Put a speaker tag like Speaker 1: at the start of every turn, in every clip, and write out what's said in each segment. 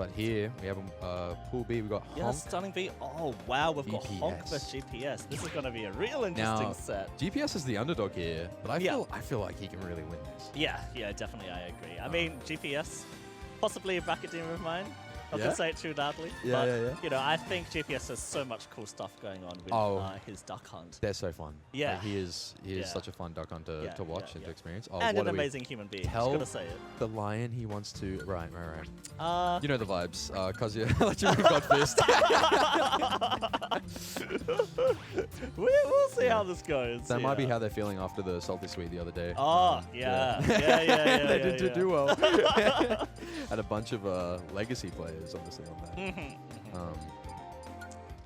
Speaker 1: But here we have pool B. We got
Speaker 2: Yeah,
Speaker 1: Honk.
Speaker 2: stunning B. Oh, wow. We've got Honk
Speaker 1: GPS.
Speaker 2: versus GPS. This is going to be a real interesting
Speaker 1: Now,
Speaker 2: set.
Speaker 1: GPS is the underdog here, but I feel like he can really win this.
Speaker 2: Yeah, definitely. I agree. I mean, GPS, possibly a bracket team of mine. Not
Speaker 1: Yeah?
Speaker 2: to say it too loudly.
Speaker 1: Yeah,
Speaker 2: but,
Speaker 1: yeah.
Speaker 2: you know, I think GPS has so much cool stuff going on with his duck hunt.
Speaker 1: They're so fun.
Speaker 2: Yeah.
Speaker 1: Like, he is such a fun duck hunt to watch and to experience. Oh,
Speaker 2: And
Speaker 1: what
Speaker 2: an amazing human being.
Speaker 1: tell
Speaker 2: Just gotta say it.
Speaker 1: the lion he wants to. Right. You know the vibes. Kazuya, let you move God Fist.
Speaker 2: We'll see how this goes.
Speaker 1: That might be how they're feeling after the salty sweet the other day.
Speaker 2: Oh, yeah. Yeah.
Speaker 1: They did do well. Had a bunch of legacy players, obviously, on that.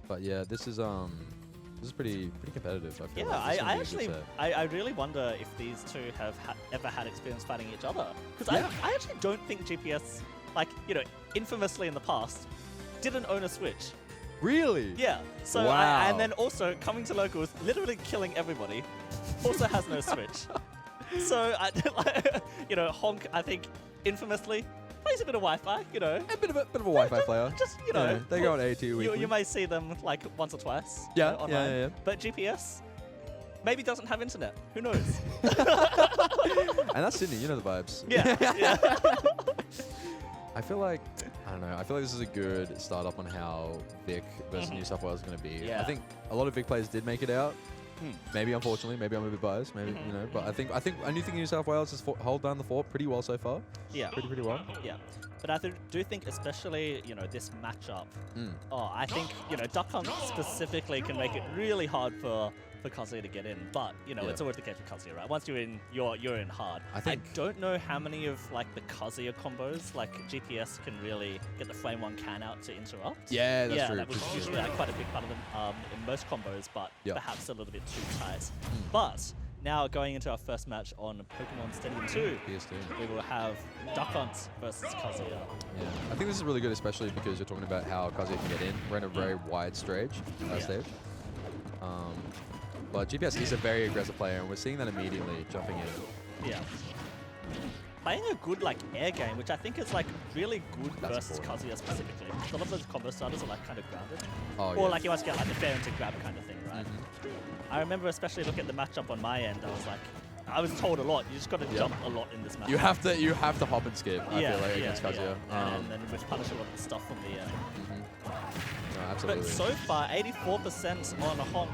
Speaker 1: But yeah, this is pretty competitive. I feel
Speaker 2: Yeah,
Speaker 1: like. This is gonna be a good set.
Speaker 2: I really wonder if these two have ever had experience fighting each other. Because I actually don't think GPS, like, you know, infamously in the past, didn't own a Switch.
Speaker 1: Really?
Speaker 2: Yeah. So
Speaker 1: Wow.
Speaker 2: and then also coming to locals, literally killing everybody, also has no Switch. So you know, Honk, I think infamously plays a bit of Wi-Fi. You know,
Speaker 1: A bit of a Wi-Fi player.
Speaker 2: just you know,
Speaker 1: Yeah, they go on AT weekly.
Speaker 2: you may see them like once or twice.
Speaker 1: Yeah,
Speaker 2: you know, online.
Speaker 1: yeah.
Speaker 2: But GPS maybe doesn't have internet. Who knows?
Speaker 1: And that's Sydney. You know the vibes.
Speaker 2: Yeah.
Speaker 1: I feel like this is a good startup on how Vic versus New South Wales is going to be.
Speaker 2: Yeah.
Speaker 1: I think a lot of Vic players did make it out. Maybe unfortunately, maybe I'm a bit biased. Maybe you know, but I think I do think New South Wales has hold down the fort pretty well so far.
Speaker 2: Yeah.
Speaker 1: Pretty well.
Speaker 2: Yeah. But I do think, especially, you know, this matchup, I think, you know, Duck Hunt specifically can make it really hard for Kazuya to get in. But, you know, it's always the case with Kazuya, right? Once you're in, you're in hard. I don't know how many of, like, the Kazuya combos, like, GPS can really get the frame one can out to interrupt.
Speaker 1: Yeah, that's true.
Speaker 2: That was usually like, quite a big part of them in most combos, but perhaps a little bit too tight. But now going into our first match on Pokemon Stadium 2,
Speaker 1: PS2.
Speaker 2: we will have Duck Hunt versus Kazuya.
Speaker 1: Yeah, I think this is really good, especially because you're talking about how Kazuya can get in. We're in a very wide stage. But GPS is a very aggressive player, and we're seeing that immediately jumping in.
Speaker 2: Yeah. Playing a good like air game, which I think is like really good versus Kazuya specifically. A lot of those combo starters are like kind of grounded. Or like you must get like the fair to grab kind of thing, right? I remember especially looking at the matchup on my end, I was told a lot. You just got to jump a lot in this match.
Speaker 1: You have to hop and skip. I feel like against Kazuya.
Speaker 2: And then with punish a lot of the stuff from the.
Speaker 1: No, absolutely.
Speaker 2: But so far, 84% on a Honk.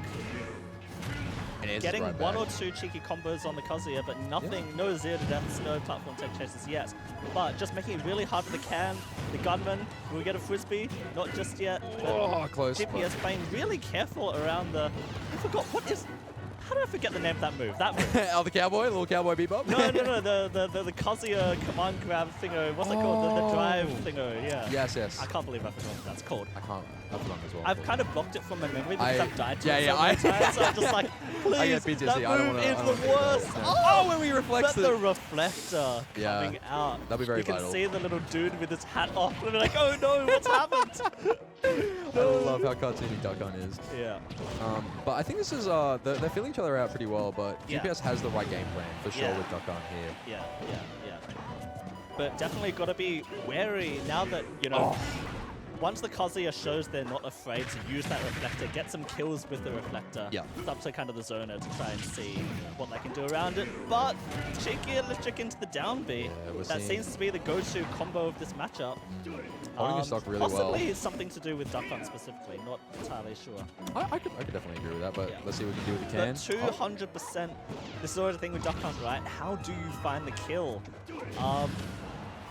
Speaker 2: Getting one or two cheeky combos on the Kazuya, but nothing, no zero to deaths, no platform tech chases yet. But just making it really hard for the can. The gunman will get a frisbee, not just yet.
Speaker 1: Close.
Speaker 2: GPS playing really careful around the. I forgot what is. How do I forget the name of that move?
Speaker 1: The cowboy, little cowboy bebop.
Speaker 2: No, the Kazuya command grab thingo. What's it called? The drive thingo. Yeah.
Speaker 1: Yes.
Speaker 2: I can't believe I forgot what that's called.
Speaker 1: I can't. I've forgotten as well.
Speaker 2: I've kind of blocked it from my memory because I've died to it so
Speaker 1: I
Speaker 2: many times. So I'm just like, please,
Speaker 1: PTSD.
Speaker 2: that move is the worst.
Speaker 1: Oh, when we reflect
Speaker 2: the reflector
Speaker 1: Yeah.
Speaker 2: coming out.
Speaker 1: That'd be very
Speaker 2: You can
Speaker 1: vital.
Speaker 2: see the little dude with his hat off. And we're like, oh no, what's happened?
Speaker 1: I love how cartoony Duck Hunt is.
Speaker 2: Yeah.
Speaker 1: But I think this is they're feeling each other out pretty well. But GPS has the right game plan for sure with Duck Hunt here.
Speaker 2: Yeah. But definitely got to be wary now that, you know, once the Kazuya shows they're not afraid to use that reflector, get some kills with the reflector.
Speaker 1: Yeah.
Speaker 2: It's up to kind of the zoner to try and see what they can do around it. But cheeky electric into the down B. That seems to be the go-to combo of this matchup.
Speaker 1: Holding your stock really well.
Speaker 2: Possibly something to do with Duck Hunt specifically, not entirely sure.
Speaker 1: I could definitely agree with that, but let's see what we can do with the can.
Speaker 2: But 200%, this is always the thing with Duck Hunt, right? How do you find the kill?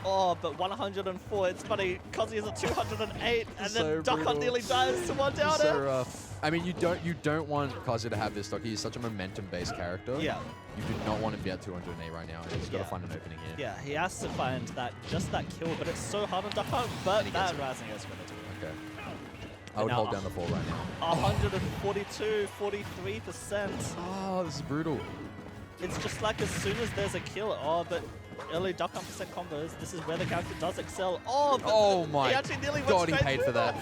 Speaker 2: But 104, it's funny, Kazuya's at 208, and then Duck Hunt nearly dies to one down
Speaker 1: so rough. I mean, you don't want Kazuya to have this stock. He's such a momentum-based character.
Speaker 2: Yeah.
Speaker 1: You do not want him to be at 208 right now. He's got to find an opening here.
Speaker 2: Yeah, he has to find just that kill, but it's so hard on Duck Hunt, but that Rising is going to do it.
Speaker 1: Okay. I would hold down the 4 right now.
Speaker 2: 142, 43%.
Speaker 1: Oh, this is brutal.
Speaker 2: It's just like as soon as there's a kill, but early Duck Hunt percent combos, this is where the character does excel.
Speaker 1: Oh my
Speaker 2: he actually nearly
Speaker 1: God,
Speaker 2: went
Speaker 1: he paid for that.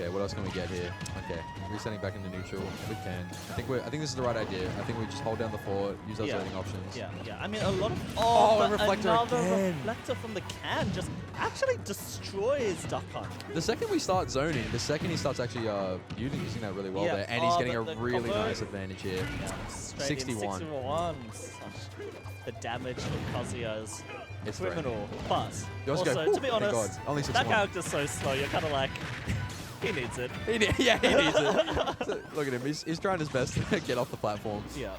Speaker 1: Okay, what else can we get here? Okay, resetting back into neutral. We can. I think this is the right idea. I think we just hold down the fort, use those loading options.
Speaker 2: Yeah. I mean, a lot of
Speaker 1: and reflector
Speaker 2: another
Speaker 1: again.
Speaker 2: reflector from the can just actually destroys Duck Hunt.
Speaker 1: The second we start zoning, the second he starts actually using that really well there, and he's getting a really nice advantage here.
Speaker 2: Yeah, straight
Speaker 1: 61.
Speaker 2: In 61. The damage from Kazuya is
Speaker 1: It's
Speaker 2: criminal. But
Speaker 1: Yours
Speaker 2: also,
Speaker 1: go,
Speaker 2: to be honest,
Speaker 1: only
Speaker 2: that
Speaker 1: 61.
Speaker 2: character's so slow. You're kind of like, he needs it.
Speaker 1: He needs it. So, look at him. He's trying his best to get off the platform.
Speaker 2: Yeah.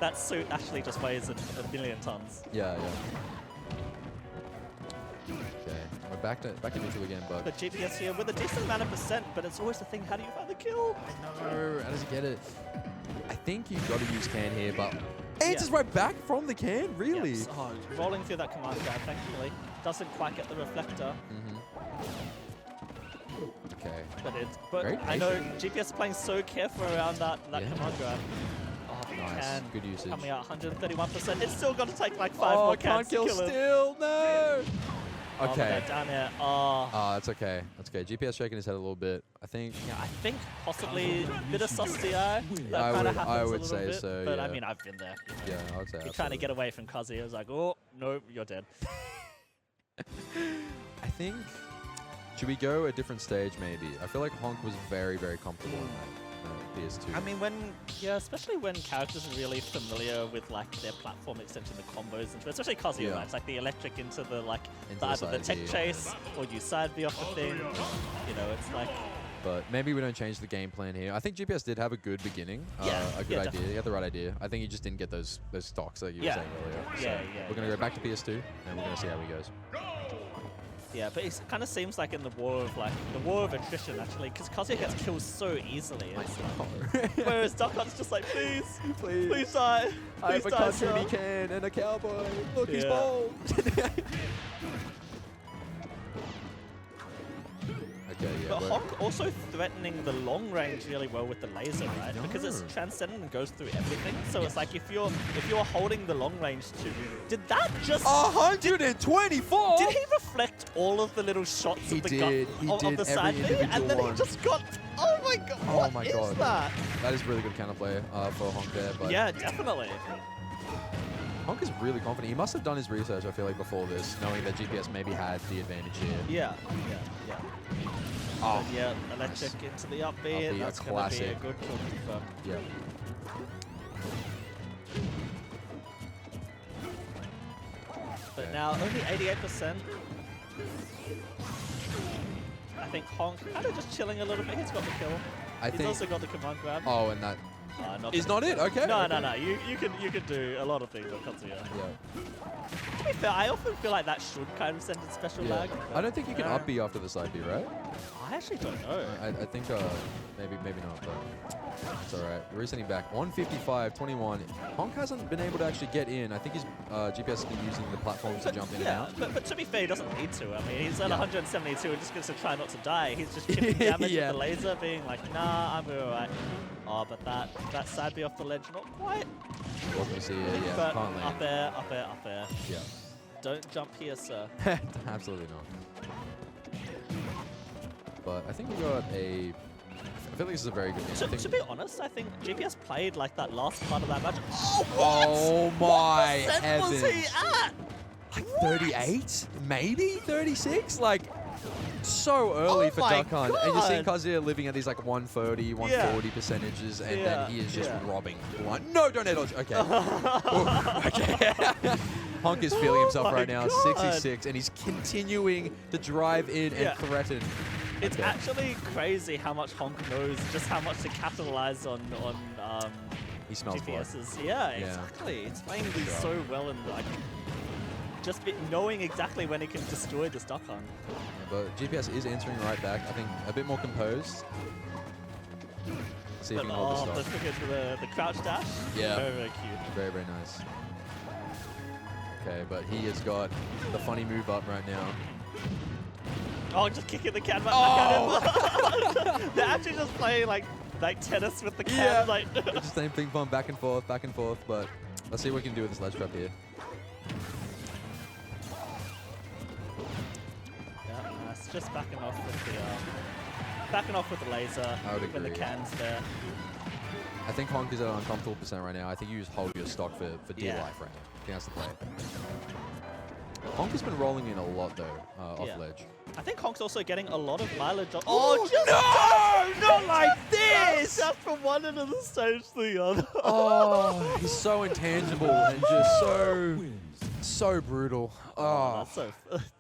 Speaker 2: That suit actually just weighs a million tons.
Speaker 1: Yeah. Okay, we're back to neutral again, but.
Speaker 2: The GPS here with a decent amount of percent, but it's always the thing, how do you find the kill?
Speaker 1: I know. How does he get it? I think you've got to use can here, but answers right back from the can, really?
Speaker 2: Yep. Oh, rolling through that command grab, thankfully. Doesn't quite get the reflector.
Speaker 1: Okay.
Speaker 2: But
Speaker 1: Great
Speaker 2: I know GPS is playing so careful around that command grab. Oh,
Speaker 1: nice.
Speaker 2: can.
Speaker 1: Good usage.
Speaker 2: Coming out 131%. It's still got to take like 5 more cans to kill him.
Speaker 1: Still. No.
Speaker 2: Oh,
Speaker 1: Okay.
Speaker 2: down here. Oh.
Speaker 1: That's okay. That's okay. GPS shaking his head a little bit. I think.
Speaker 2: Yeah, I think possibly a bit of sus DI. That kind of happens
Speaker 1: I
Speaker 2: a
Speaker 1: would
Speaker 2: little
Speaker 1: say
Speaker 2: bit.
Speaker 1: so,
Speaker 2: But
Speaker 1: yeah.
Speaker 2: I mean, I've been there.
Speaker 1: Yeah, I would say.
Speaker 2: You're trying to get away from Kazuya. I was like, oh, no, you're dead.
Speaker 1: I think. Should we go a different stage, maybe? I feel like Honk was very, very comfortable in that PS2.
Speaker 2: I mean, especially when characters are really familiar with like their platform extension, the combos, and especially Kazuya, right? It's like the electric into the either the tech chase or you side B off the thing. You know, it's like.
Speaker 1: But maybe we don't change the game plan here. I think GPS did have a good beginning, a good idea.
Speaker 2: Definitely.
Speaker 1: He had the right idea. I think he just didn't get those stocks like you were saying earlier. So we're gonna go back to PS2 and we're gonna see how he goes.
Speaker 2: Yeah, but it kind of seems like in the war of attrition actually, because Kazuya gets killed so easily. Whereas Duck Hunt's just like, please die.
Speaker 1: I have a
Speaker 2: die,
Speaker 1: cartoony can and a cowboy. Look, he's bald. Okay, yeah.
Speaker 2: But Honk also threatening the long range really well with the laser, right? Because it's transcendent and goes through everything. So it's like if you're holding the long range too, did that just
Speaker 1: 124?
Speaker 2: Did he reflect all of the little shots of the gun of the side B? And then he just got oh my god! What is that?
Speaker 1: That is really good counterplay for Honk there. But
Speaker 2: yeah, definitely.
Speaker 1: Honk is really confident. He must have done his research, I feel like, before this, knowing that GPS maybe had the advantage here.
Speaker 2: Yeah.
Speaker 1: Oh,
Speaker 2: yeah, electric into the up B. That's going to be a good kill confirm.
Speaker 1: Yeah.
Speaker 2: But now only 88%. I think Honk kind of just chilling a little bit. He's got the kill. He's also got the command grab.
Speaker 1: Oh, and that is not it. Okay.
Speaker 2: No. You can do a lot of things on Kazuya.
Speaker 1: Yeah.
Speaker 2: To be fair, I often feel like that should kind of send a special lag.
Speaker 1: I don't think you can up B after the side B, right?
Speaker 2: I actually don't know.
Speaker 1: I think maybe not, but it's all right. We're resetting back. 155-21. Honk hasn't been able to actually get in. I think his GPS has been using the platforms to jump in and out.
Speaker 2: But to be fair, he doesn't need to. I mean, he's at 172 and just gets to try not to die. He's just chipping damage with the laser, being like, nah, I'm alright. Oh, but that side B off the ledge, not quite.
Speaker 1: What can we see here? Yeah,
Speaker 2: but
Speaker 1: can't land.
Speaker 2: Up there.
Speaker 1: Yeah.
Speaker 2: Don't jump here, sir.
Speaker 1: Absolutely not. But I think we got a. I feel like this is a very good game.
Speaker 2: To be honest, I think GPS played like that last part of that match.
Speaker 1: Oh my heavens!
Speaker 2: What was he at?
Speaker 1: Like 38, maybe 36, like so early for Duck Hunt. And you're seeing Kazuya living at these like 130, 140 percentages, and then he is just robbing one. No, don't head dodge. Okay. Okay. Honk is feeling himself right now, 66, and he's continuing to drive in and threaten.
Speaker 2: It's actually crazy how much Honk knows, just how much to capitalize on
Speaker 1: he smells
Speaker 2: GPS's. Yeah, exactly. It's playing these so well and like just knowing exactly when he can destroy this Duck Hunt.
Speaker 1: Yeah, but GPS is answering right back. I think a bit more composed. See if he can hold the stock.
Speaker 2: The crouch dash.
Speaker 1: Yeah.
Speaker 2: Very, very cute.
Speaker 1: Very, very nice. Okay, but he has got the funny move up right now.
Speaker 2: Oh, just kicking the can back at him. They're actually just playing like tennis with the can. Like
Speaker 1: just playing ping pong back and forth, but let's see what we can do with this ledge trap here.
Speaker 2: Yeah, nice just backing off with the laser
Speaker 1: I would
Speaker 2: when the
Speaker 1: agree.
Speaker 2: can's there.
Speaker 1: I think Honk is at an uncomfortable percent right now. I think you just hold your stock for dear
Speaker 2: Yeah.
Speaker 1: life right now. I think that's the play. Honk has been rolling in a lot though, off
Speaker 2: Yeah.
Speaker 1: ledge.
Speaker 2: I think Honk's also getting a lot of mileage.
Speaker 1: Oh,
Speaker 2: just
Speaker 1: no! Not like this!
Speaker 2: Just from one end of the stage to the other.
Speaker 1: Oh, he's so intangible and just so brutal. Oh,
Speaker 2: That's so.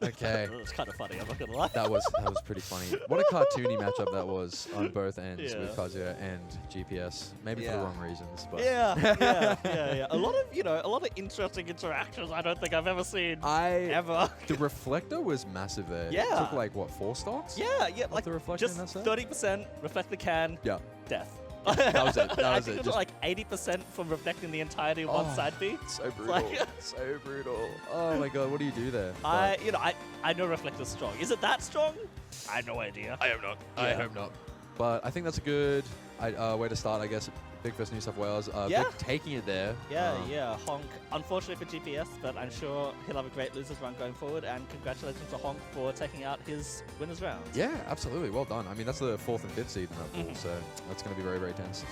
Speaker 1: okay.
Speaker 2: It's kind of funny. I'm not gonna lie.
Speaker 1: That was pretty funny. What a cartoony matchup that was on both ends
Speaker 2: Yeah.
Speaker 1: with Kazuya and GPS. Maybe for the wrong reasons, but
Speaker 2: Yeah. A lot of interesting interactions. I don't think I've ever seen ever.
Speaker 1: The reflector was massive there.
Speaker 2: Yeah.
Speaker 1: It took like what, 4 stocks?
Speaker 2: Yeah, like
Speaker 1: the reflection in
Speaker 2: just
Speaker 1: that set?
Speaker 2: 30% reflect the can,
Speaker 1: Yeah.
Speaker 2: death.
Speaker 1: That was it. That
Speaker 2: I
Speaker 1: was
Speaker 2: think
Speaker 1: it.
Speaker 2: it was like 80% from reflecting the entirety of one side B.
Speaker 1: So brutal.
Speaker 2: Like-
Speaker 1: So brutal. Oh my god, what do you do there?
Speaker 2: I know reflector's strong. Is it that strong? I have no idea.
Speaker 1: I hope not.
Speaker 2: Yeah.
Speaker 1: I hope not. But I think that's a good way to start, I guess. Big first New South Wales.
Speaker 2: Yeah.
Speaker 1: Big taking it there.
Speaker 2: Yeah. Honk, unfortunately for GPS, but I'm sure he'll have a great losers run going forward. And congratulations to Honk for taking out his winners round.
Speaker 1: Yeah, absolutely. Well done. I mean, that's the 4th and 5th seed in that pool, so that's going to be very, very tense.